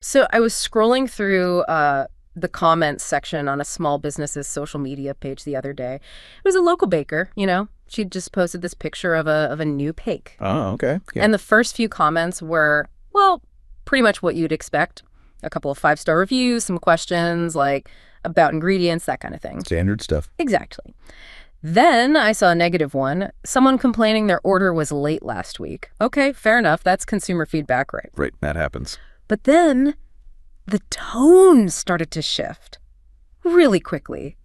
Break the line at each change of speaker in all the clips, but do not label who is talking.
So I was scrolling through the comments section on a small business's social media page the other day. It was a local baker, She just posted this picture of a new cake.
Oh, okay. Yeah.
And the first few comments were, well, pretty much what you'd expect. A couple of 5-star reviews, some questions like about ingredients, that kind of thing.
Standard stuff.
Exactly. Then I saw a negative one. Someone complaining their order was late last week. Okay, fair enough. That's consumer feedback, right?
Right, that happens.
But then the tone started to shift really quickly.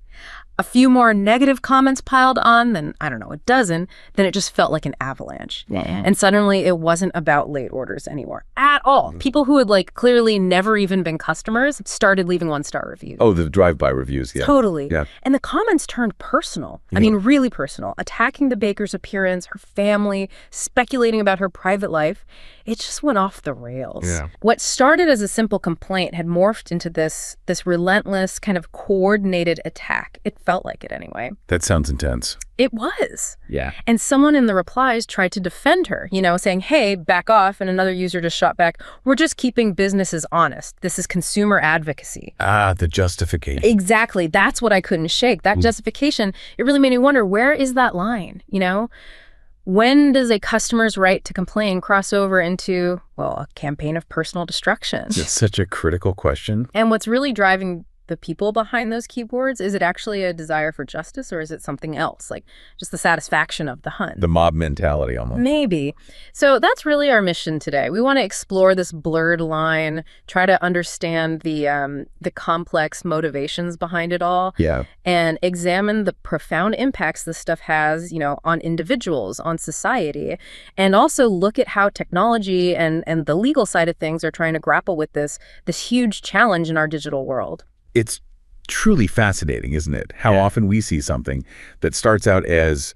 A few more negative comments piled on, then, I don't know, a dozen, then it just felt like an avalanche.
Wow.
And suddenly it wasn't about late orders anymore at all. People who had clearly never even been customers started leaving 1-star reviews.
Oh, the drive-by reviews, yeah.
Totally.
Yeah.
And the comments turned personal.
Yeah.
I mean, really personal. Attacking the baker's appearance, her family, speculating about her private life. It just went off the rails.
Yeah.
What started as a simple complaint had morphed into this relentless kind of coordinated attack. It felt like it anyway.
That sounds intense.
It was.
Yeah.
And someone in the replies tried to defend her, saying, hey, back off. And another user just shot back, we're just keeping businesses honest. This is consumer advocacy.
Ah, the justification.
Exactly. That's what I couldn't shake. That justification, it really made me wonder, where is that line, When does a customer's right to complain cross over into, well, a campaign of personal destruction?
It's such a critical question.
And what's really driving the people behind those keyboards, is it actually a desire for justice, or is it something else, like just the satisfaction of the hunt?
The mob mentality almost.
Maybe. So that's really our mission today. We want to explore this blurred line, try to understand the complex motivations behind it all,
Yeah.
and examine the profound impacts this stuff has, on individuals, on society, and also look at how technology and the legal side of things are trying to grapple with this huge challenge in our digital world.
It's truly fascinating, isn't it? How often we see something that starts out as,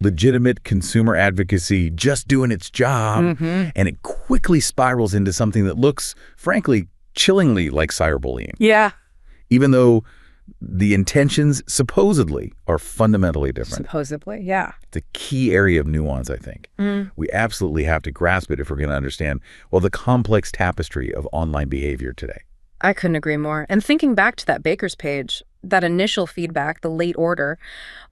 legitimate consumer advocacy, just doing its job, and it quickly spirals into something that looks, frankly, chillingly like cyberbullying.
Yeah.
Even though the intentions supposedly are fundamentally different.
Supposedly, yeah.
It's a key area of nuance, I think. We absolutely have to grasp it if we're going to understand, the complex tapestry of online behavior today.
I couldn't agree more. And thinking back to that baker's page, that initial feedback, the late order,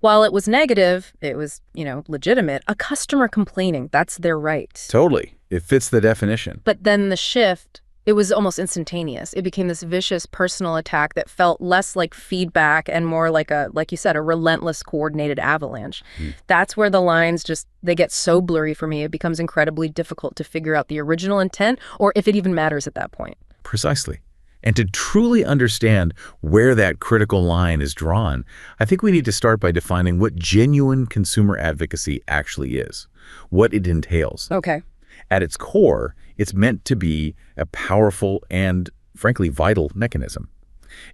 while it was negative, it was, legitimate. A customer complaining, that's their right.
Totally. It fits the definition.
But then the shift, it was almost instantaneous. It became this vicious personal attack that felt less like feedback and more like you said, a relentless coordinated avalanche. That's where the lines they get so blurry for me, it becomes incredibly difficult to figure out the original intent or if it even matters at that point.
Precisely. And to truly understand where that critical line is drawn, I think we need to start by defining what genuine consumer advocacy actually is, what it entails.
Okay.
At its core, it's meant to be a powerful and, frankly, vital mechanism.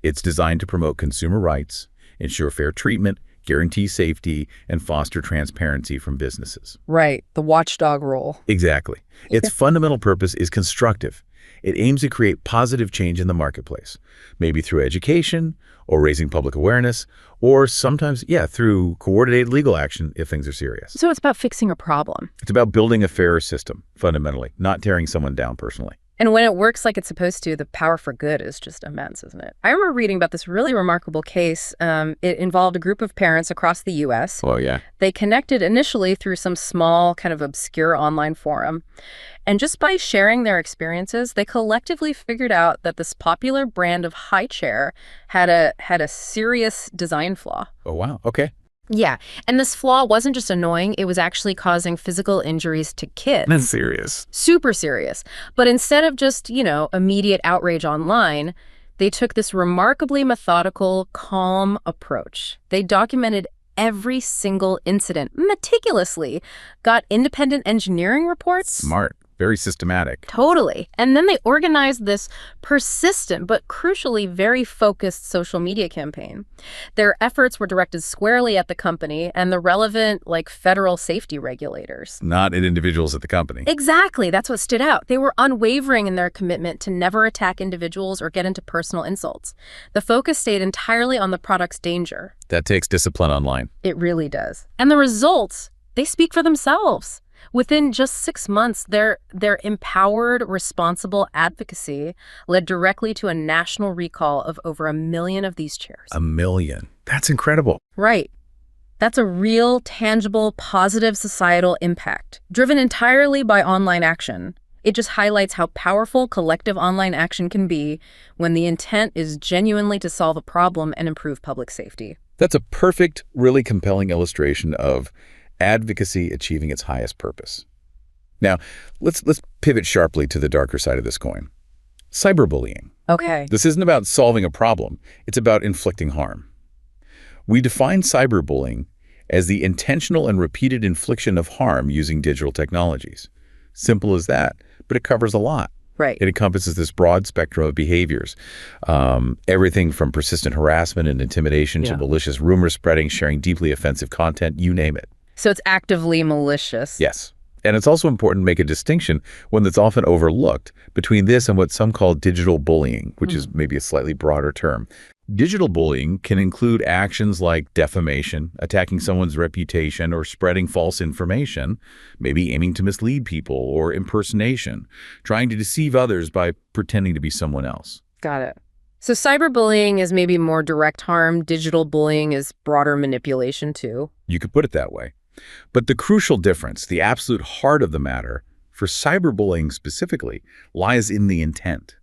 It's designed to promote consumer rights, ensure fair treatment, guarantee safety, and foster transparency from businesses.
Right. The watchdog role.
Exactly. Its fundamental purpose is constructive. It aims to create positive change in the marketplace, maybe through education or raising public awareness, or sometimes, through coordinated legal action if things are serious.
So it's about fixing a problem.
It's about building a fairer system, fundamentally, not tearing someone down personally.
And when it works like it's supposed to, the power for good is just immense, isn't it? I remember reading about this really remarkable case. It involved a group of parents across the U.S.
Oh, yeah.
They connected initially through some small, kind of obscure online forum. And just by sharing their experiences, they collectively figured out that this popular brand of high chair had a serious design flaw.
Oh, wow. Okay.
Yeah. And this flaw wasn't just annoying, it was actually causing physical injuries to kids.
That's serious.
Super serious. But instead of just, immediate outrage online, they took this remarkably methodical, calm approach. They documented every single incident meticulously, got independent engineering reports.
Smart. Very systematic.
Totally. And then they organized this persistent but crucially very focused social media campaign. Their efforts were directed squarely at the company and the relevant, federal safety regulators.
Not at individuals at the company.
Exactly. That's what stood out. They were unwavering in their commitment to never attack individuals or get into personal insults. The focus stayed entirely on the product's danger.
That takes discipline online.
It really does. And the results, they speak for themselves. Within just 6 months, their empowered, responsible advocacy led directly to a national recall of over 1 million of these chairs.
1 million. That's incredible.
Right. That's a real, tangible, positive societal impact, driven entirely by online action. It just highlights how powerful collective online action can be when the intent is genuinely to solve a problem and improve public safety.
That's a perfect, really compelling illustration of advocacy achieving its highest purpose. Now, let's pivot sharply to the darker side of this coin. Cyberbullying.
Okay.
This isn't about solving a problem. It's about inflicting harm. We define cyberbullying as the intentional and repeated infliction of harm using digital technologies. Simple as that, but it covers a lot.
Right.
It encompasses this broad spectrum of behaviors, everything from persistent harassment and intimidation to malicious rumor spreading, sharing deeply offensive content, you name it.
So it's actively malicious.
Yes. And it's also important to make a distinction, one that's often overlooked, between this and what some call digital bullying, which is maybe a slightly broader term. Digital bullying can include actions like defamation, attacking someone's reputation, or spreading false information, maybe aiming to mislead people, or impersonation, trying to deceive others by pretending to be someone else.
Got it. So cyberbullying is maybe more direct harm. Digital bullying is broader manipulation too.
You could put it that way. But the crucial difference, the absolute heart of the matter, for cyberbullying specifically, lies in the intent.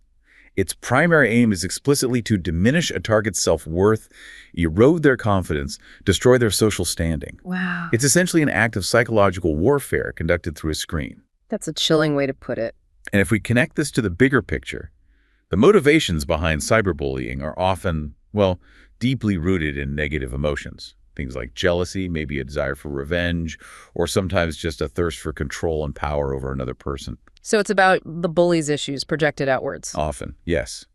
Its primary aim is explicitly to diminish a target's self-worth, erode their confidence, destroy their social standing.
Wow.
It's essentially an act of psychological warfare conducted through a screen.
That's a chilling way to put it.
And if we connect this to the bigger picture, the motivations behind cyberbullying are often, well, deeply rooted in negative emotions. Things like jealousy, maybe a desire for revenge, or sometimes just a thirst for control and power over another person.
So it's about the bully's issues projected outwards.
Often, yes.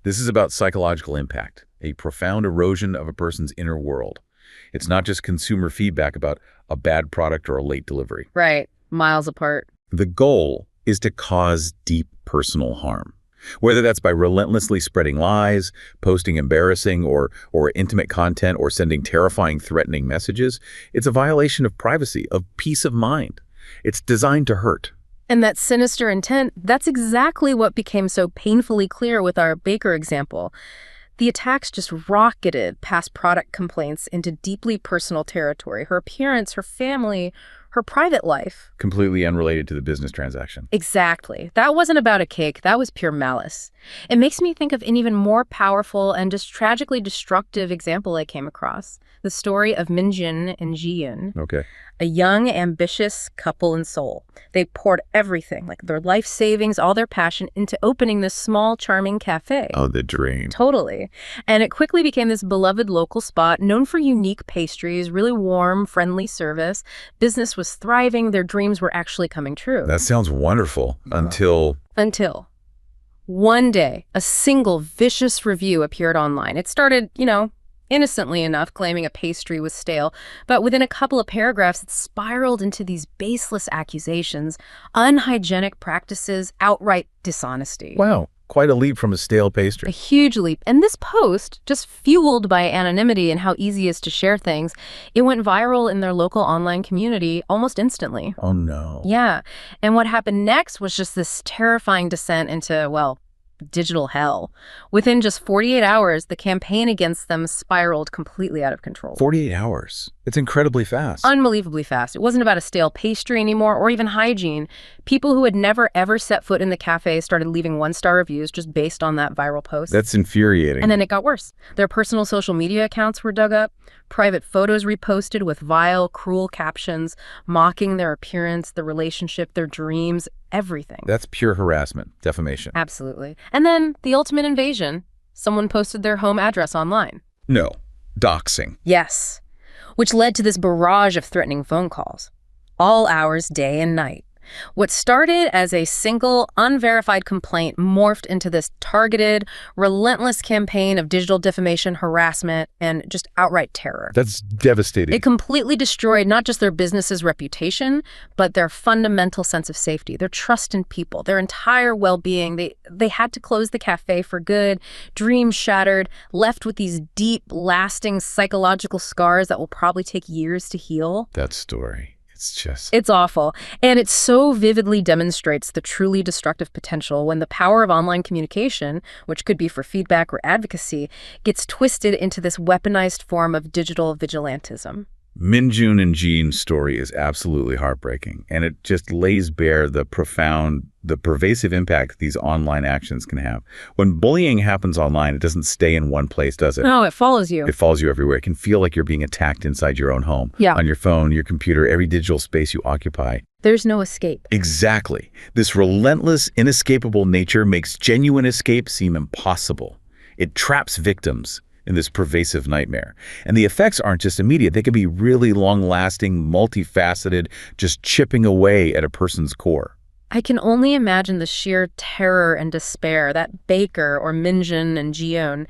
This is about psychological impact, a profound erosion of a person's inner world. It's not just consumer feedback about a bad product or a late delivery.
Right. Miles apart.
The goal is to cause deep personal harm. Whether that's by relentlessly spreading lies, posting embarrassing or intimate content, or sending terrifying, threatening messages, it's a violation of privacy, of peace of mind. It's designed to hurt.
And that sinister intent, that's exactly what became so painfully clear with our baker example. The attacks just rocketed past product complaints into deeply personal territory. Her appearance, her family, her private life.
Completely unrelated to the business transaction.
Exactly. That wasn't about a cake. That was pure malice. It makes me think of an even more powerful and just tragically destructive example I came across. The story of Minjin and Jiyun.
Okay.
A young, ambitious couple in Seoul. They poured everything, like their life savings, all their passion, into opening this small, charming cafe.
Oh, the dream.
Totally. And it quickly became this beloved local spot, known for unique pastries, really warm, friendly service. Business was thriving. Their dreams were actually coming true.
That sounds wonderful. Until
one day, a single vicious review appeared online. It started, innocently enough, claiming a pastry was stale, but within a couple of paragraphs, it spiraled into these baseless accusations, unhygienic practices, outright dishonesty.
Wow, quite a leap from a stale pastry.
A huge leap. And this post, just fueled by anonymity and how easy it is to share things, it went viral in their local online community almost instantly.
Oh, no.
Yeah. And what happened next was just this terrifying descent into, digital hell. Within just 48 hours, the campaign against them spiraled completely out of control.
48 hours. It's incredibly fast.
Unbelievably fast. It wasn't about a stale pastry anymore or even hygiene. People who had never, ever set foot in the cafe started leaving one-star reviews just based on that viral post.
That's infuriating.
And then it got worse. Their personal social media accounts were dug up, private photos reposted with vile, cruel captions, mocking their appearance, their relationship, their dreams, everything.
That's pure harassment, defamation.
Absolutely. And then the ultimate invasion. Someone posted their home address online.
No. Doxing.
Yes. Which led to this barrage of threatening phone calls. All hours, day and night. What started as a single, unverified complaint morphed into this targeted, relentless campaign of digital defamation, harassment, and just outright terror.
That's devastating.
It completely destroyed not just their business's reputation, but their fundamental sense of safety, their trust in people, their entire well-being. They had to close the cafe for good, dreams shattered, left with these deep, lasting psychological scars that will probably take years to heal.
That story.
It's awful. And it so vividly demonstrates the truly destructive potential when the power of online communication, which could be for feedback or advocacy, gets twisted into this weaponized form of digital vigilantism.
Minjun and Jean's story is absolutely heartbreaking, and it just lays bare the pervasive impact these online actions can have. When bullying happens online, it doesn't stay in one place, does it?
No, it follows you.
It follows you everywhere. It can feel like you're being attacked inside your own home, on your phone, your computer, every digital space you occupy.
There's no escape.
Exactly. This relentless, inescapable nature makes genuine escape seem impossible. It traps victims in this pervasive nightmare. And the effects aren't just immediate. They can be really long-lasting, multifaceted, just chipping away at a person's core.
I can only imagine the sheer terror and despair that Baker or Minjun and Jion.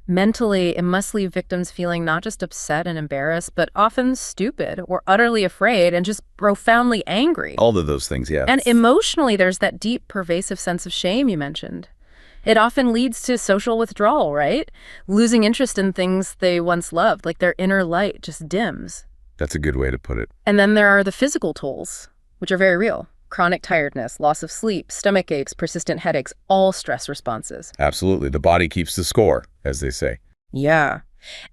Mentally, it must leave victims feeling not just upset and embarrassed, but often stupid or utterly afraid and just profoundly angry.
All of those things, yeah.
And emotionally, there's that deep, pervasive sense of shame you mentioned. It often leads to social withdrawal, right? Losing interest in things they once loved, like their inner light just dims.
That's a good way to put it.
And then there are the physical tolls, which are very real. Chronic tiredness, loss of sleep, stomach aches, persistent headaches, all stress responses.
Absolutely. The body keeps the score, as they say.
Yeah.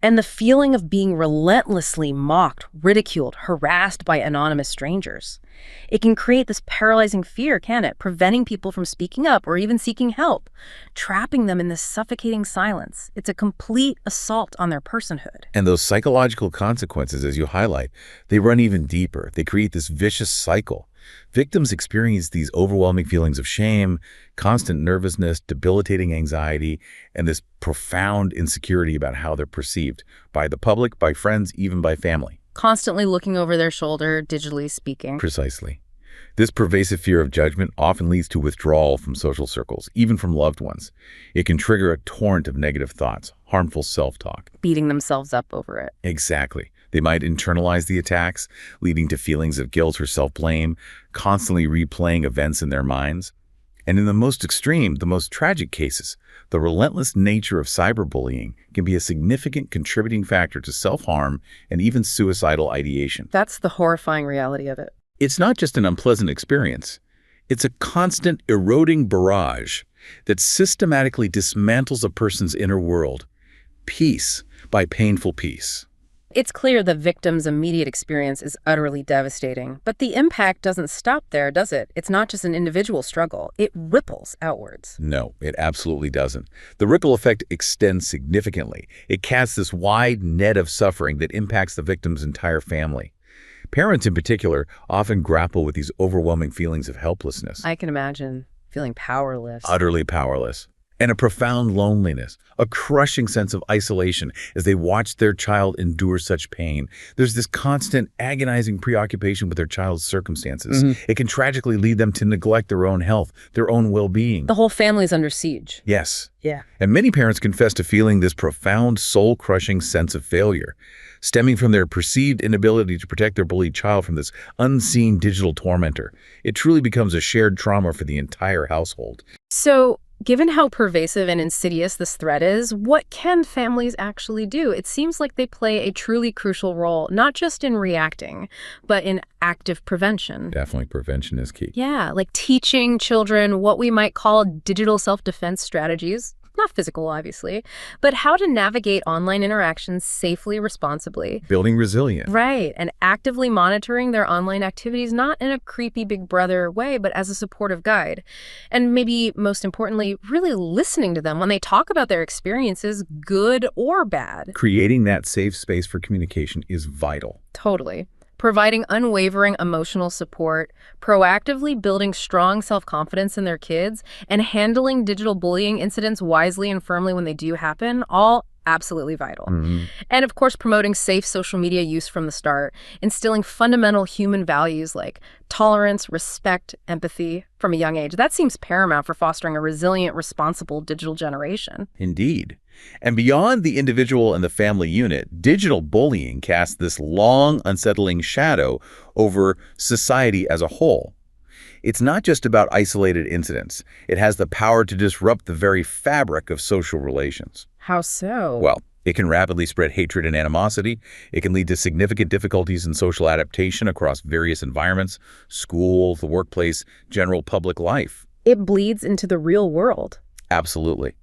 And the feeling of being relentlessly mocked, ridiculed, harassed by anonymous strangers. It can create this paralyzing fear, can it? Preventing people from speaking up or even seeking help, trapping them in this suffocating silence. It's a complete assault on their personhood.
And those psychological consequences, as you highlight, they run even deeper. They create this vicious cycle. Victims experience these overwhelming feelings of shame, constant nervousness, debilitating anxiety, and this profound insecurity about how they're perceived by the public, by friends, even by family.
Constantly looking over their shoulder, digitally speaking.
Precisely. This pervasive fear of judgment often leads to withdrawal from social circles, even from loved ones. It can trigger a torrent of negative thoughts, harmful self-talk.
Beating themselves up over it.
Exactly. They might internalize the attacks, leading to feelings of guilt or self-blame, constantly replaying events in their minds. And in the most extreme, the most tragic cases, the relentless nature of cyberbullying can be a significant contributing factor to self-harm and even suicidal ideation.
That's the horrifying reality of it.
It's not just an unpleasant experience. It's a constant eroding barrage that systematically dismantles a person's inner world, piece by painful piece.
It's clear the victim's immediate experience is utterly devastating, but the impact doesn't stop there, does it? It's not just an individual struggle. It ripples outwards.
No, it absolutely doesn't. The ripple effect extends significantly. It casts this wide net of suffering that impacts the victim's entire family. Parents in particular often grapple with these overwhelming feelings of helplessness.
I can imagine feeling powerless.
Utterly powerless. And a profound loneliness, a crushing sense of isolation as they watch their child endure such pain. There's this constant agonizing preoccupation with their child's circumstances. It can tragically lead them to neglect their own health, their own well-being.
The whole family's under siege.
Yes.
Yeah.
And many parents confess to feeling this profound, soul-crushing sense of failure, stemming from their perceived inability to protect their bullied child from this unseen digital tormentor. It truly becomes a shared trauma for the entire household.
So, given how pervasive and insidious this threat is, what can families actually do? It seems like they play a truly crucial role, not just in reacting, but in active prevention.
Definitely prevention is key.
Yeah, like teaching children what we might call digital self-defense strategies. Not physical, obviously, but how to navigate online interactions safely, responsibly.
Building resilience.
Right, and actively monitoring their online activities, not in a creepy big brother way, but as a supportive guide. And maybe most importantly, really listening to them when they talk about their experiences, good or bad.
Creating that safe space for communication is vital.
Totally. Providing unwavering emotional support, proactively building strong self-confidence in their kids, and handling digital bullying incidents wisely and firmly when they do happen, all absolutely vital. And of course, promoting safe social media use from the start, instilling fundamental human values like tolerance, respect, empathy from a young age. That seems paramount for fostering a resilient, responsible digital generation.
Indeed. And beyond the individual and the family unit, digital bullying casts this long, unsettling shadow over society as a whole. It's not just about isolated incidents. It has the power to disrupt the very fabric of social relations.
How so?
Well, It can rapidly spread hatred and animosity. It can lead to significant difficulties in social adaptation across various environments, school, the workplace, general public life.
It bleeds into the real world.
Absolutely.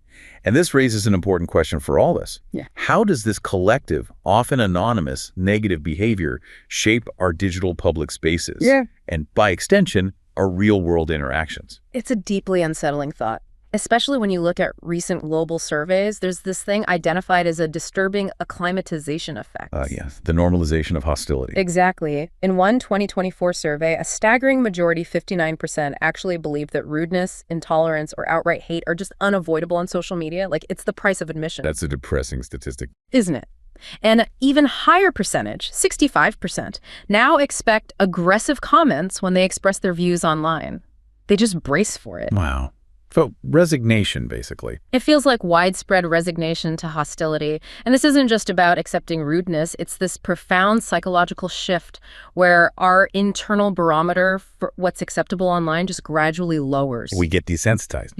And this raises an important question for all this.
Yeah.
How does this collective, often anonymous, negative behavior shape our digital public spaces?
Yeah.
And by extension, our real-world interactions?
It's a deeply unsettling thought. Especially when you look at recent global surveys, there's this thing identified as a disturbing acclimatization effect.
Yes, the normalization of hostility.
Exactly. In one 2024 survey, a staggering majority, 59%, actually believed that rudeness, intolerance, or outright hate are just unavoidable on social media. Like, it's the price of admission.
That's a depressing statistic.
Isn't it? And an even higher percentage, 65%, now expect aggressive comments when they express their views online. They just brace for it.
Wow. So resignation, basically.
It feels like widespread resignation to hostility. And this isn't just about accepting rudeness. It's this profound psychological shift where our internal barometer for what's acceptable online just gradually lowers.
We get desensitized.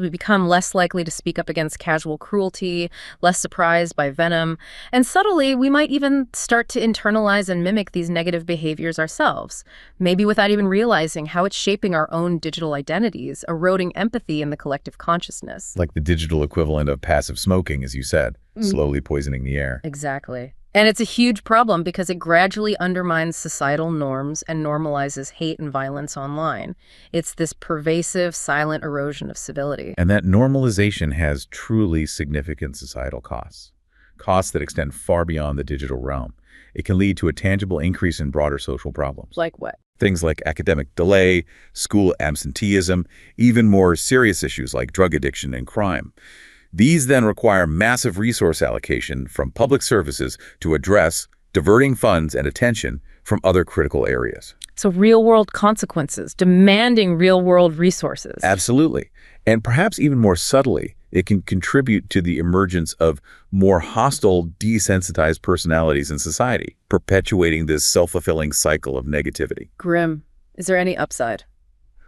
We become less likely to speak up against casual cruelty, less surprised by venom. And subtly, we might even start to internalize and mimic these negative behaviors ourselves, maybe without even realizing how it's shaping our own digital identities, eroding empathy in the collective consciousness.
Like the digital equivalent of passive smoking, as you said, slowly poisoning the air.
Exactly. And it's a huge problem because it gradually undermines societal norms and normalizes hate and violence online. It's this pervasive, silent erosion of civility.
And that normalization has truly significant societal costs. Costs that extend far beyond the digital realm. It can lead to a tangible increase in broader social problems.
Like what?
Things like academic delay, school absenteeism, even more serious issues like drug addiction and crime. These then require massive resource allocation from public services to address diverting funds and attention from other critical areas.
So real-world consequences, demanding real-world resources.
Absolutely. And perhaps even more subtly, it can contribute to the emergence of more hostile, desensitized personalities in society, perpetuating this self-fulfilling cycle of negativity.
Grim. Is there any upside?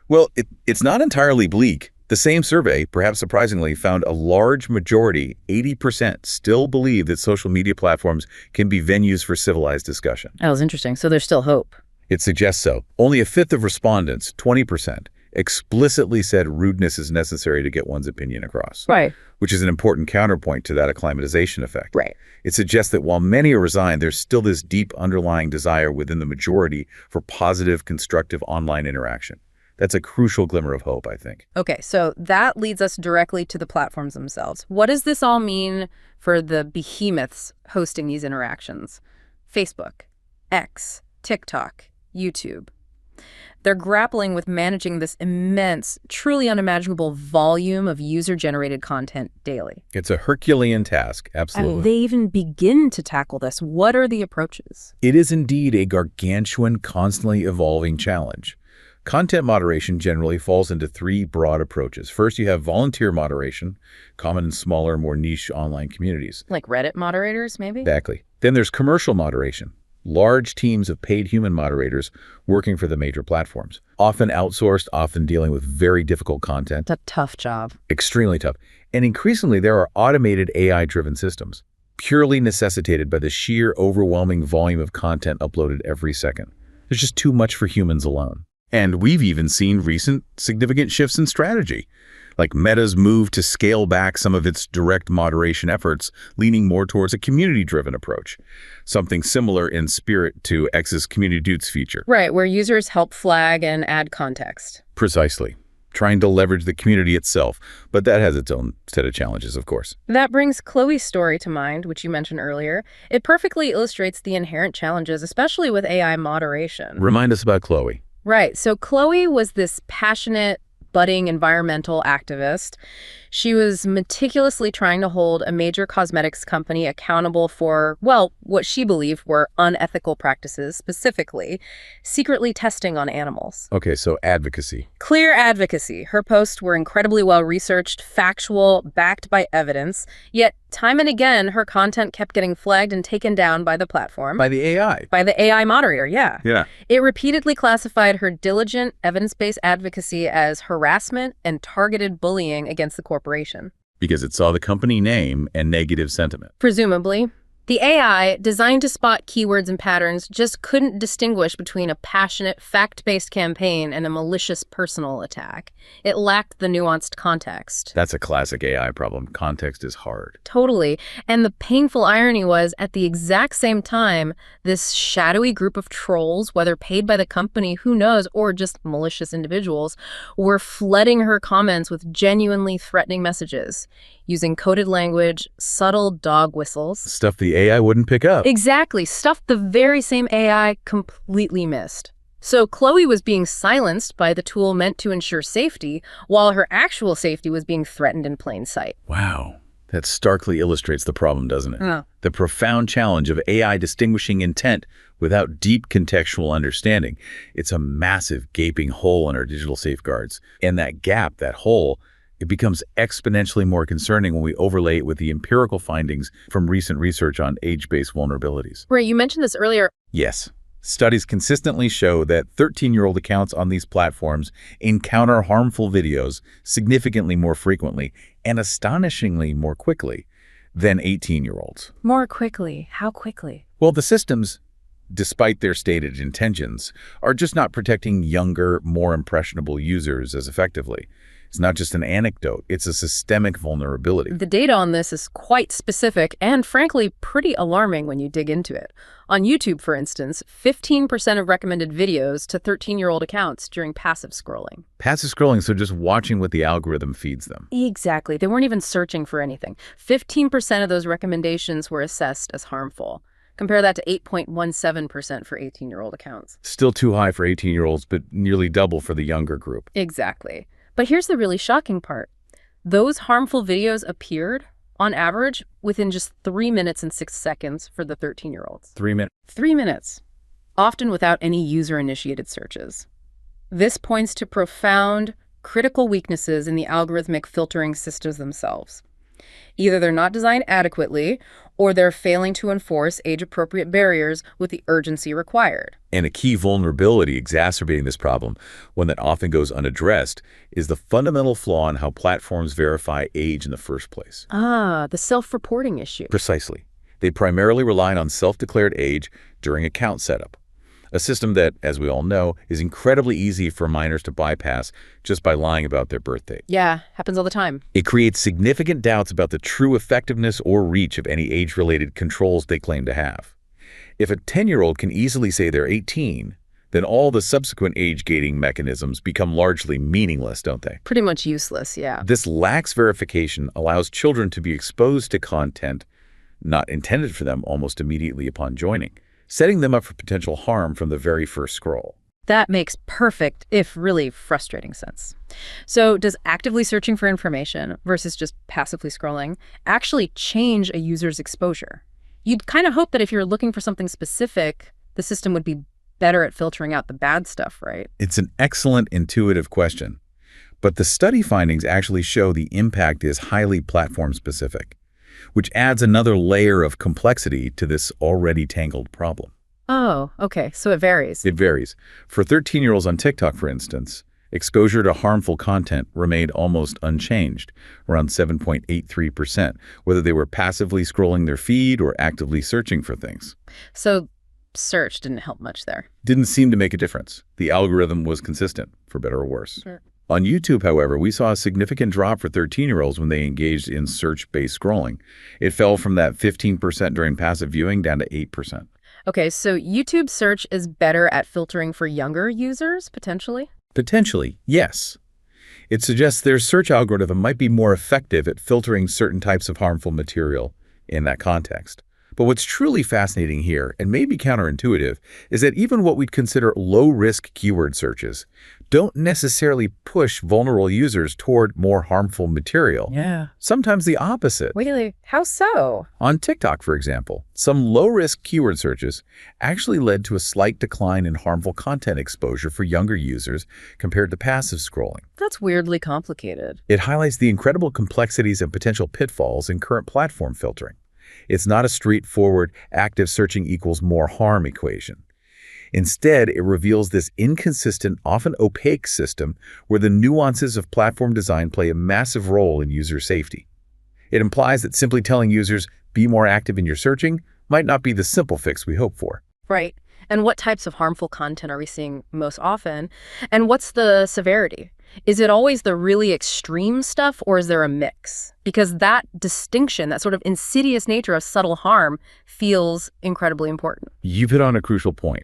Well, it's not entirely bleak. The same survey, perhaps surprisingly, found a large majority, 80%, still believe that social media platforms can be venues for civilized discussion.
That was interesting. So there's still hope.
It suggests so. Only a fifth of respondents, 20%, explicitly said rudeness is necessary to get one's opinion across.
Right.
Which is an important counterpoint to that acclimatization effect.
Right.
It suggests that while many are resigned, there's still this deep underlying desire within the majority for positive, constructive online interaction. That's a crucial glimmer of hope, I think.
Okay, so that leads us directly to the platforms themselves. What does this all mean for the behemoths hosting these interactions? Facebook, X, TikTok, YouTube. They're grappling with managing this immense, truly unimaginable volume of user-generated content daily.
It's a Herculean task, absolutely.
And they even begin to tackle this. What are the approaches?
It is indeed a gargantuan, constantly evolving challenge. Content moderation generally falls into three broad approaches. First, you have volunteer moderation, common in smaller, more niche online communities.
Like Reddit moderators, maybe?
Exactly. Then there's commercial moderation, large teams of paid human moderators working for the major platforms, often outsourced, often dealing with very difficult content.
It's a tough job.
Extremely tough. And increasingly, there are automated AI-driven systems, purely necessitated by the sheer overwhelming volume of content uploaded every second. There's just too much for humans alone. And we've even seen recent significant shifts in strategy, like Meta's move to scale back some of its direct moderation efforts, leaning more towards a community-driven approach, something similar in spirit to X's Community Dudes feature.
Right, where users help flag and add context.
Precisely. Trying to leverage the community itself, but that has its own set of challenges, of course.
That brings Chloe's story to mind, which you mentioned earlier. It perfectly illustrates the inherent challenges, especially with AI moderation.
Remind us about Chloe.
Right. So Chloe was this passionate, budding environmental activist. She was meticulously trying to hold a major cosmetics company accountable for, well, what she believed were unethical practices, specifically secretly testing on animals.
Okay, so advocacy.
Clear advocacy. Her posts were incredibly well-researched, factual, backed by evidence, yet time and again, her content kept getting flagged and taken down by the platform.
By the AI.
By the AI moderator, yeah.
Yeah.
It repeatedly classified her diligent, evidence-based advocacy as harassment and targeted bullying against the corporation.
Because it saw the company name and negative sentiment.
Presumably. The AI, designed to spot keywords and patterns, just couldn't distinguish between a passionate, fact-based campaign and a malicious personal attack. It lacked the nuanced context.
That's a classic AI problem. Context is hard.
Totally. And the painful irony was, at the exact same time, this shadowy group of trolls, whether paid by the company, who knows, or just malicious individuals, were flooding her comments with genuinely threatening messages, using coded language, subtle dog whistles.
Stuff the AI wouldn't pick up.
Exactly. Stuff the very same AI completely missed. So Chloe was being silenced by the tool meant to ensure safety, while her actual safety was being threatened in plain sight.
Wow. That starkly illustrates the problem, doesn't it?
Yeah.
The profound challenge of AI distinguishing intent without deep contextual understanding. It's a massive gaping hole in our digital safeguards. And that gap, that hole, it becomes exponentially more concerning when we overlay it with the empirical findings from recent research on age-based vulnerabilities.
Right, you mentioned this earlier.
Yes. Studies consistently show that 13-year-old accounts on these platforms encounter harmful videos significantly more frequently and astonishingly more quickly than 18-year-olds.
More quickly? How quickly?
Well, the systems, despite their stated intentions, are just not protecting younger, more impressionable users as effectively. It's not just an anecdote, it's a systemic vulnerability.
The data on this is quite specific and, frankly, pretty alarming when you dig into it. On YouTube, for instance, 15% of recommended videos to 13-year-old accounts during passive scrolling.
Passive scrolling, so just watching what the algorithm feeds them.
Exactly. They weren't even searching for anything. 15% of those recommendations were assessed as harmful. Compare that to 8.17% for 18-year-old accounts.
Still too high for 18-year-olds, but nearly double for the younger group.
Exactly. But here's the really shocking part. Those harmful videos appeared, on average, within just 3 minutes and 6 seconds for the 13-year-olds.
3 minutes.
3 minutes, often without any user-initiated searches. This points to profound, critical weaknesses in the algorithmic filtering systems themselves. Either they're not designed adequately, or they're failing to enforce age-appropriate barriers with the urgency required.
And a key vulnerability exacerbating this problem, one that often goes unaddressed, is the fundamental flaw in how platforms verify age in the first place.
Ah, the self-reporting issue.
Precisely. They primarily rely on self-declared age during account setup, a system that, as we all know, is incredibly easy for minors to bypass just by lying about their birth date.
Yeah, happens all the time.
It creates significant doubts about the true effectiveness or reach of any age-related controls they claim to have. If a 10-year-old can easily say they're 18, then all the subsequent age-gating mechanisms become largely meaningless, don't they?
Pretty much useless, yeah.
This lax verification allows children to be exposed to content not intended for them almost immediately upon joining, setting them up for potential harm from the very first scroll.
That makes perfect, if really frustrating, sense. So does actively searching for information versus just passively scrolling actually change a user's exposure? You'd kind of hope that if you're looking for something specific, the system would be better at filtering out the bad stuff, right?
It's an excellent, intuitive question. But the study findings actually show the impact is highly platform-specific, which adds another layer of complexity to this already tangled problem.
Oh, okay. So it varies.
It varies. For 13-year-olds on TikTok, for instance, exposure to harmful content remained almost unchanged, around 7.83%, whether they were passively scrolling their feed or actively searching for things.
So search didn't help much there.
Didn't seem to make a difference. The algorithm was consistent, for better or worse.
Sure.
On YouTube, however, we saw a significant drop for 13-year-olds when they engaged in search-based scrolling. It fell from that 15% during passive viewing down to 8%.
Okay, so YouTube search is better at filtering for younger users, potentially?
Potentially, yes. It suggests their search algorithm might be more effective at filtering certain types of harmful material in that context. But what's truly fascinating here, and maybe counterintuitive, is that even what we'd consider low-risk keyword searches don't necessarily push vulnerable users toward more harmful material.
Yeah.
Sometimes the opposite.
Really? How so?
On TikTok, for example, some low-risk keyword searches actually led to a slight decline in harmful content exposure for younger users compared to passive scrolling.
That's weirdly complicated.
It highlights the incredible complexities and potential pitfalls in current platform filtering. It's not a straightforward active searching equals more harm equation. Instead, it reveals this inconsistent, often opaque system where the nuances of platform design play a massive role in user safety. It implies that simply telling users, be more active in your searching, might not be the simple fix we hope for.
Right. And what types of harmful content are we seeing most often? And what's the severity? Is it always the really extreme stuff, or is there a mix? Because that distinction, that sort of insidious nature of subtle harm, feels incredibly important.
You've hit on a crucial point.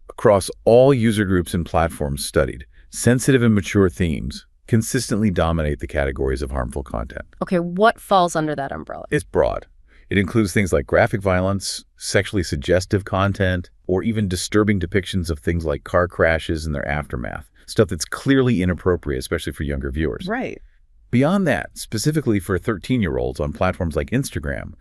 Across all user groups and platforms studied, sensitive and mature themes consistently dominate the categories of harmful content.
Okay, what falls under that umbrella?
It's broad. It includes things like graphic violence, sexually suggestive content, or even disturbing depictions of things like car crashes and their aftermath. Stuff that's clearly inappropriate, especially for younger viewers.
Right.
Beyond that, specifically for 13-year-olds on platforms like Instagram,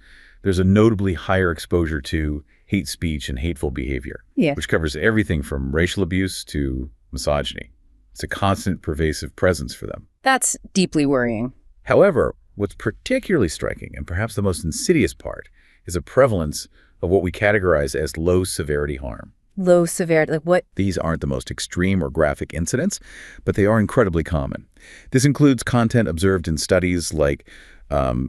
there's a notably higher exposure to hate speech and hateful behavior, which covers everything from racial abuse to misogyny. It's a constant, pervasive presence for them.
That's deeply worrying.
However, what's particularly striking, and perhaps the most insidious part, is a prevalence of what we categorize as low-severity harm.
Low severity, like what?
These aren't the most extreme or graphic incidents, but they are incredibly common. This includes content observed in studies like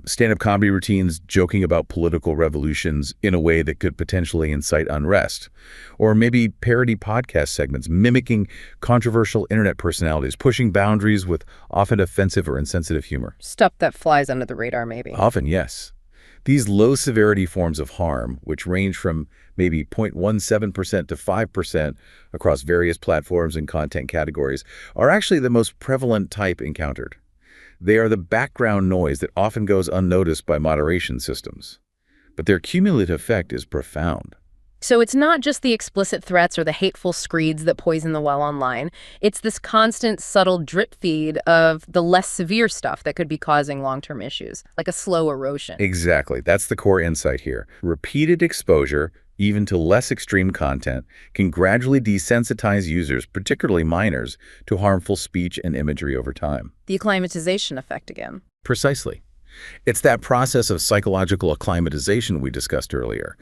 stand-up comedy routines joking about political revolutions in a way that could potentially incite unrest, or maybe parody podcast segments mimicking controversial internet personalities, pushing boundaries with often offensive or insensitive humor.
Stuff that flies under the radar, maybe.
Often, yes. These low-severity forms of harm, which range from maybe 0.17% to 5% across various platforms and content categories, are actually the most prevalent type encountered. They are the background noise that often goes unnoticed by moderation systems. But their cumulative effect is profound.
So it's not just the explicit threats or the hateful screeds that poison the well online. It's this constant, subtle drip feed of the less severe stuff that could be causing long-term issues, like a slow erosion.
Exactly. That's the core insight here. Repeated exposure, even to less extreme content, can gradually desensitize users, particularly minors, to harmful speech and imagery over time.
The acclimatization effect again.
Precisely. It's that process of psychological acclimatization we discussed earlier.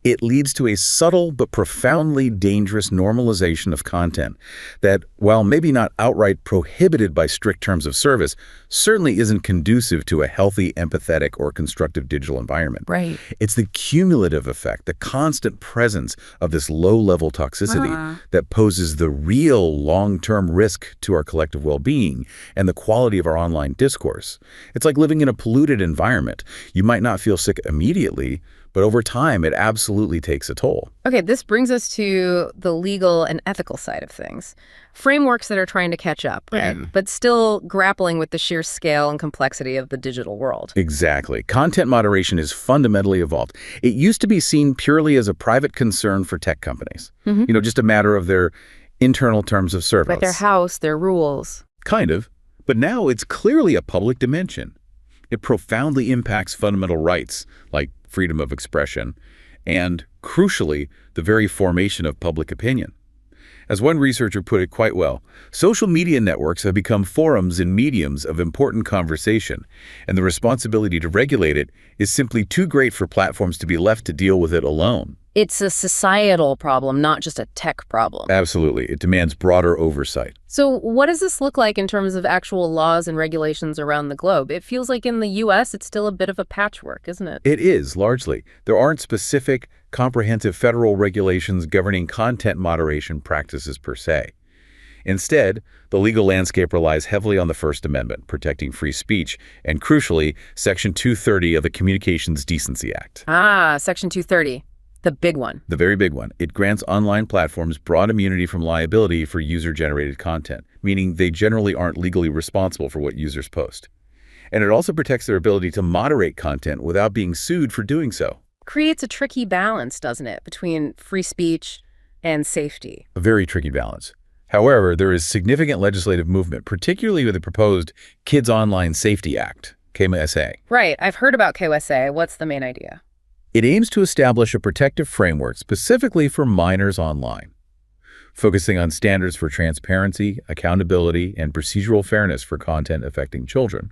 It leads to a subtle but profoundly dangerous normalization of content that, while maybe not outright prohibited by strict terms of service, certainly isn't conducive to a healthy, empathetic, or constructive digital environment.
Right.
It's the cumulative effect, the constant presence of this low-level toxicity that poses the real long-term risk to our collective well-being and the quality of our online discourse. It's like living in a polluted environment. You might not feel sick immediately, but over time, it absolutely takes a toll.
Okay, this brings us to the legal and ethical side of things. Frameworks that are trying to catch up, but still grappling with the sheer scale and complexity of the digital world.
Exactly. Content moderation is fundamentally evolved. It used to be seen purely as a private concern for tech companies. Just a matter of their internal terms of service.
Like their house, their rules.
Kind of. But now it's clearly a public dimension. It profoundly impacts fundamental rights, like freedom of expression, and, crucially, the very formation of public opinion. As one researcher put it quite well, social media networks have become forums and mediums of important conversation, and the responsibility to regulate it is simply too great for platforms to be left to deal with it alone.
It's a societal problem, not just a tech problem.
Absolutely. It demands broader oversight.
So what does this look like in terms of actual laws and regulations around the globe? It feels like in the U.S. it's still a bit of a patchwork, isn't it?
It is, largely. There aren't specific, comprehensive federal regulations governing content moderation practices per se. Instead, the legal landscape relies heavily on the First Amendment, protecting free speech, and crucially, Section 230 of the Communications Decency Act.
Section 230. The big one.
The very big one. It grants online platforms broad immunity from liability for user-generated content, meaning they generally aren't legally responsible for what users post. And it also protects their ability to moderate content without being sued for doing so.
Creates a tricky balance, doesn't it, between free speech and safety?
A very tricky balance. However, there is significant legislative movement, particularly with the proposed Kids Online Safety Act, KMSA.
Right. I've heard about KMSA. What's the main idea?
It aims to establish a protective framework specifically for minors online, focusing on standards for transparency, accountability, and procedural fairness for content affecting children.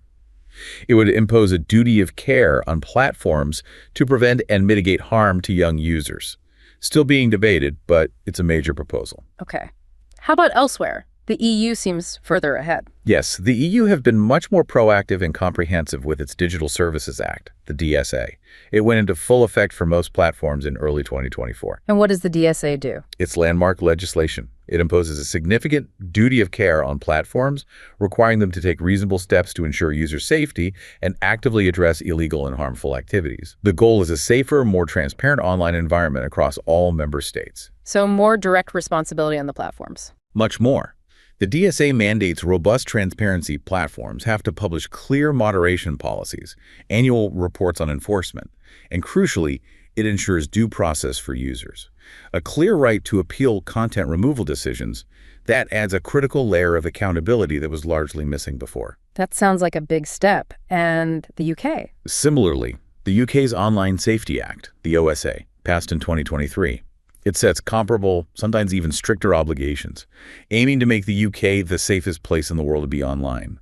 It would impose a duty of care on platforms to prevent and mitigate harm to young users. Still being debated, but it's a major proposal.
Okay. How about elsewhere? The EU seems further ahead.
Yes, the EU have been much more proactive and comprehensive with its Digital Services Act, the DSA. It went into full effect for most platforms in early 2024.
And what does the DSA do?
It's landmark legislation. It imposes a significant duty of care on platforms, requiring them to take reasonable steps to ensure user safety and actively address illegal and harmful activities. The goal is a safer, more transparent online environment across all member states.
So more direct responsibility on the platforms.
Much more. The DSA mandates robust transparency. Platforms have to publish clear moderation policies, annual reports on enforcement, and crucially, it ensures due process for users. A clear right to appeal content removal decisions, that adds a critical layer of accountability that was largely missing before.
That sounds like a big step. And the UK?
Similarly, the UK's Online Safety Act, the OSA, passed in 2023. It sets comparable, sometimes even stricter obligations, aiming to make the UK the safest place in the world to be online.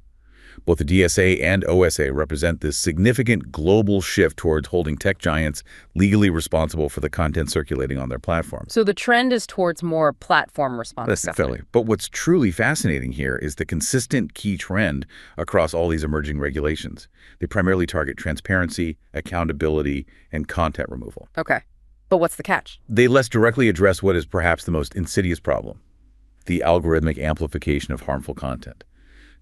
Both the DSA and OSA represent this significant global shift towards holding tech giants legally responsible for the content circulating on their platforms.
So the trend is towards more platform responsibility.
Definitely. But what's truly fascinating here is the consistent key trend across all these emerging regulations. They primarily target transparency, accountability, and content removal.
Okay. But what's the catch?
They less directly address what is perhaps the most insidious problem, the algorithmic amplification of harmful content,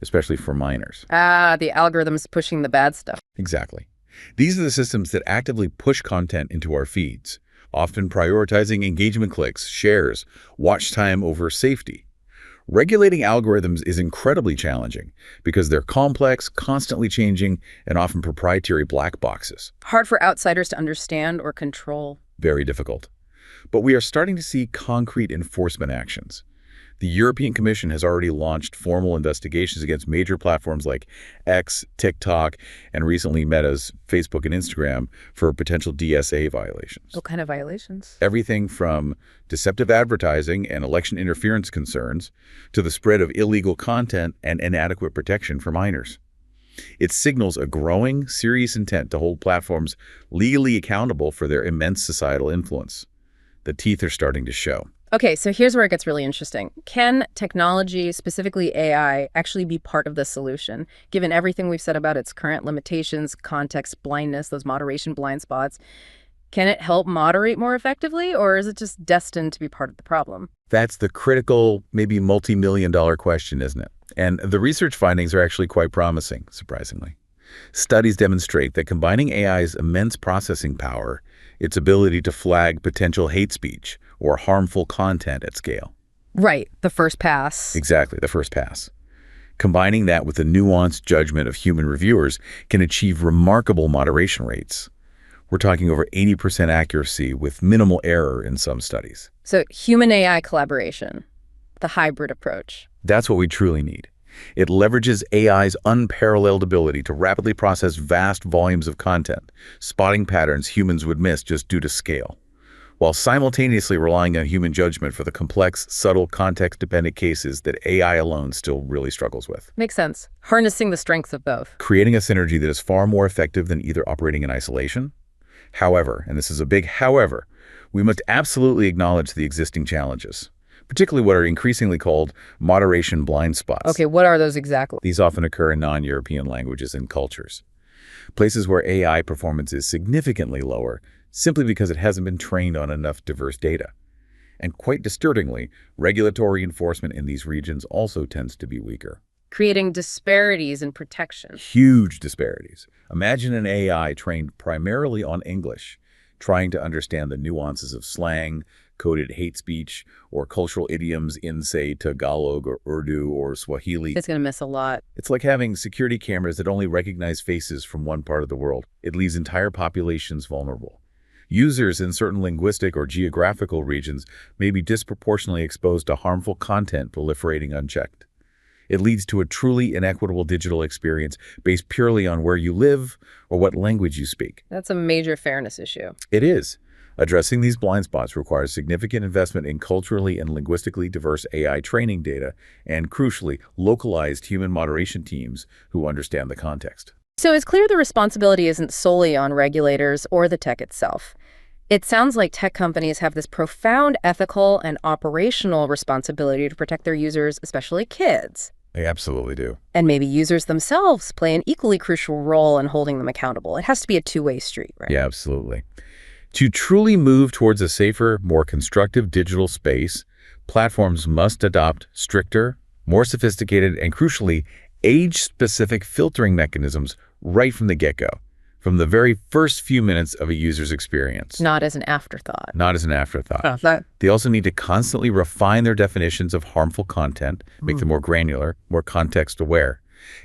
especially for minors.
The algorithms pushing the bad stuff.
Exactly. These are the systems that actively push content into our feeds, often prioritizing engagement clicks, shares, watch time over safety. Regulating algorithms is incredibly challenging because they're complex, constantly changing, and often proprietary black boxes.
Hard for outsiders to understand or control.
Very difficult. But we are starting to see concrete enforcement actions. The European Commission has already launched formal investigations against major platforms like X, TikTok, and recently Meta's Facebook and Instagram for potential DSA violations.
What kind of violations?
Everything from deceptive advertising and election interference concerns to the spread of illegal content and inadequate protection for minors. It signals a growing, serious intent to hold platforms legally accountable for their immense societal influence. The teeth are starting to show.
Okay, so here's where it gets really interesting. Can technology, specifically AI, actually be part of the solution, given everything we've said about its current limitations, context blindness, those moderation blind spots? Can it help moderate more effectively, or is it just destined to be part of the problem?
That's the critical, maybe multi-million-dollar question, isn't it? And the research findings are actually quite promising, surprisingly. Studies demonstrate that combining AI's immense processing power, its ability to flag potential hate speech or harmful content at scale.
Right, the first pass.
Exactly, the first pass. Combining that with the nuanced judgment of human reviewers can achieve remarkable moderation rates. We're talking over 80% accuracy with minimal error in some studies.
So human-AI collaboration, the hybrid approach.
That's what we truly need. It leverages AI's unparalleled ability to rapidly process vast volumes of content, spotting patterns humans would miss just due to scale, while simultaneously relying on human judgment for the complex, subtle, context-dependent cases that AI alone still really struggles with.
Makes sense. Harnessing the strengths of both.
Creating a synergy that is far more effective than either operating in isolation. However, and this is a big however, we must absolutely acknowledge the existing challenges, particularly what are increasingly called moderation blind spots.
Okay, what are those exactly?
These often occur in non-European languages and cultures. Places where AI performance is significantly lower simply because it hasn't been trained on enough diverse data. And quite disturbingly, regulatory enforcement in these regions also tends to be weaker.
Creating disparities in protection.
Huge disparities. Imagine an AI trained primarily on English, trying to understand the nuances of slang, coded hate speech, or cultural idioms in, say, Tagalog or Urdu or Swahili.
It's going to miss a lot.
It's like having security cameras that only recognize faces from one part of the world. It leaves entire populations vulnerable. Users in certain linguistic or geographical regions may be disproportionately exposed to harmful content proliferating unchecked. It leads to a truly inequitable digital experience based purely on where you live or what language you speak.
That's a major fairness issue.
It is. Addressing these blind spots requires significant investment in culturally and linguistically diverse AI training data and, crucially, localized human moderation teams who understand the context.
So it's clear the responsibility isn't solely on regulators or the tech itself. It sounds like tech companies have this profound ethical and operational responsibility to protect their users, especially kids.
They absolutely do.
And maybe users themselves play an equally crucial role in holding them accountable. It has to be a two-way street, right?
Yeah, absolutely. To truly move towards a safer, more constructive digital space, platforms must adopt stricter, more sophisticated, and crucially, age-specific filtering mechanisms right from the get-go, from the very first few minutes of a user's experience.
Not as an afterthought.
Not as an afterthought. They also need to constantly refine their definitions of harmful content, make them more granular, more context-aware,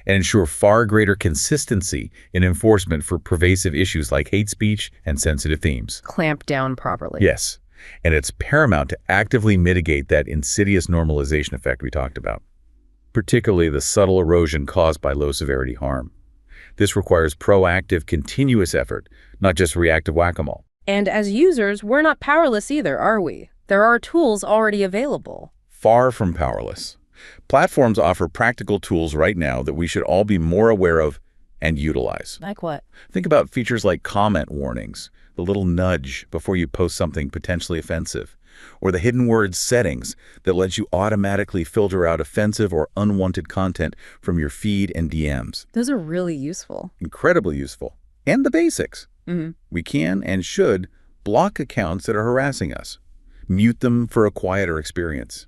and ensure far greater consistency in enforcement for pervasive issues like hate speech and sensitive themes.
Clamp down properly.
Yes, and it's paramount to actively mitigate that insidious normalization effect we talked about, particularly the subtle erosion caused by low-severity harm. This requires proactive, continuous effort, not just reactive whack-a-mole.
And as users, we're not powerless either, are we? There are tools already available.
Far from powerless. Platforms offer practical tools right now that we should all be more aware of and utilize.
Like what?
Think about features like comment warnings, the little nudge before you post something potentially offensive, or the hidden words settings that lets you automatically filter out offensive or unwanted content from your feed and DMs.
Those are really useful.
Incredibly useful. And the basics. We can and should block accounts that are harassing us, mute them for a quieter experience,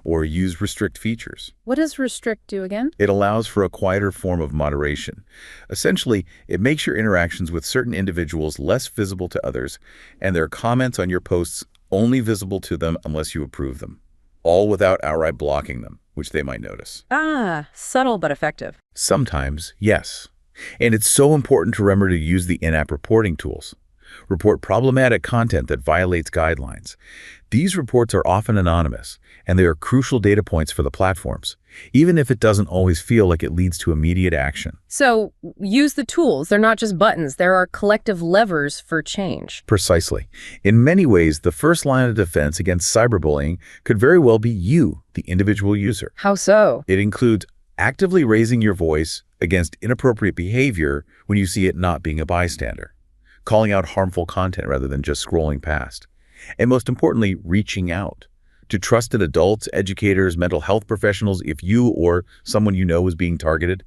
or use restrict features.
What does restrict do again?
It allows for a quieter form of moderation. Essentially, it makes your interactions with certain individuals less visible to others, and their comments on your posts only visible to them unless you approve them, all without outright blocking them, which they might notice.
Ah, subtle but effective.
Sometimes, yes. And it's so important to remember to use the in-app reporting tools. Report problematic content that violates guidelines. These reports are often anonymous, and they are crucial data points for the platforms, even if it doesn't always feel like it leads to immediate action.
So use the tools. They're not just buttons. There are collective levers for change.
Precisely. In many ways, the first line of defense against cyberbullying could very well be you, the individual user.
How so?
It includes actively raising your voice against inappropriate behavior when you see it not being a bystander, calling out harmful content rather than just scrolling past, and most importantly, reaching out to trusted adults, educators, mental health professionals if you or someone you know is being targeted.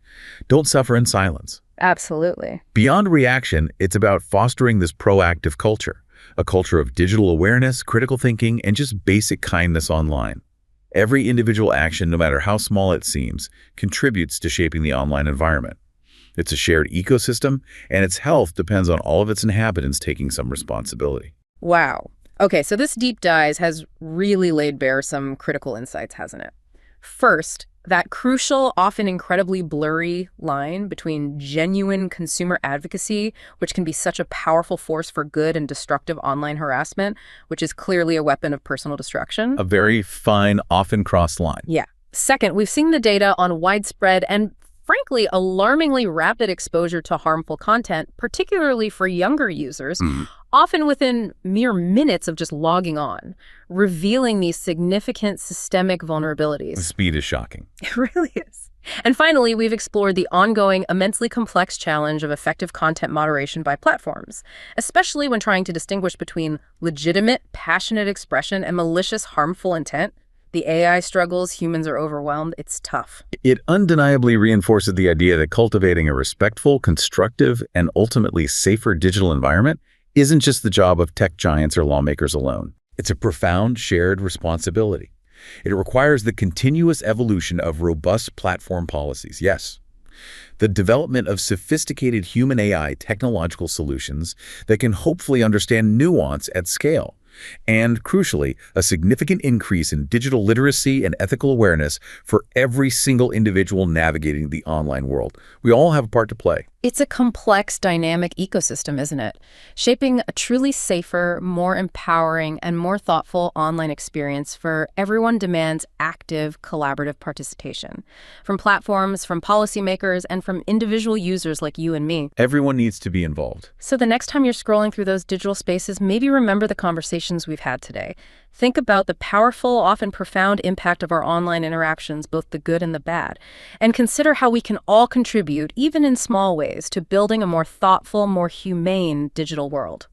Don't suffer in silence.
Absolutely.
Beyond reaction, it's about fostering this proactive culture, a culture of digital awareness, critical thinking, and just basic kindness online. Every individual action, no matter how small it seems, contributes to shaping the online environment. It's a shared ecosystem, and its health depends on all of its inhabitants taking some responsibility.
Wow. Okay, so this deep dive has really laid bare some critical insights, hasn't it? First, that crucial, often incredibly blurry line between genuine consumer advocacy, which can be such a powerful force for good, and destructive online harassment, which is clearly a weapon of personal destruction.
A very fine, often crossed line.
Yeah. Second, we've seen the data on widespread and frankly, alarmingly rapid exposure to harmful content, particularly for younger users, often within mere minutes of just logging on, revealing these significant systemic vulnerabilities.
The speed is shocking.
It really is. And finally, we've explored the ongoing, immensely complex challenge of effective content moderation by platforms, especially when trying to distinguish between legitimate, passionate expression and malicious, harmful intent. The AI struggles, humans are overwhelmed. It's tough.
It undeniably reinforces the idea that cultivating a respectful, constructive, and ultimately safer digital environment isn't just the job of tech giants or lawmakers alone. It's a profound shared responsibility. It requires the continuous evolution of robust platform policies, yes. The development of sophisticated human AI technological solutions that can hopefully understand nuance at scale. And, crucially, a significant increase in digital literacy and ethical awareness for every single individual navigating the online world. We all have a part to play.
It's a complex, dynamic ecosystem, isn't it? Shaping a truly safer, more empowering, and more thoughtful online experience for everyone demands active, collaborative participation. From platforms, from policymakers, and from individual users like you and me.
Everyone needs to be involved.
So the next time you're scrolling through those digital spaces, maybe remember the conversations we've had today. Think about the powerful, often profound impact of our online interactions, both the good and the bad. And consider how we can all contribute, even in small ways, to building a more thoughtful, more humane digital world.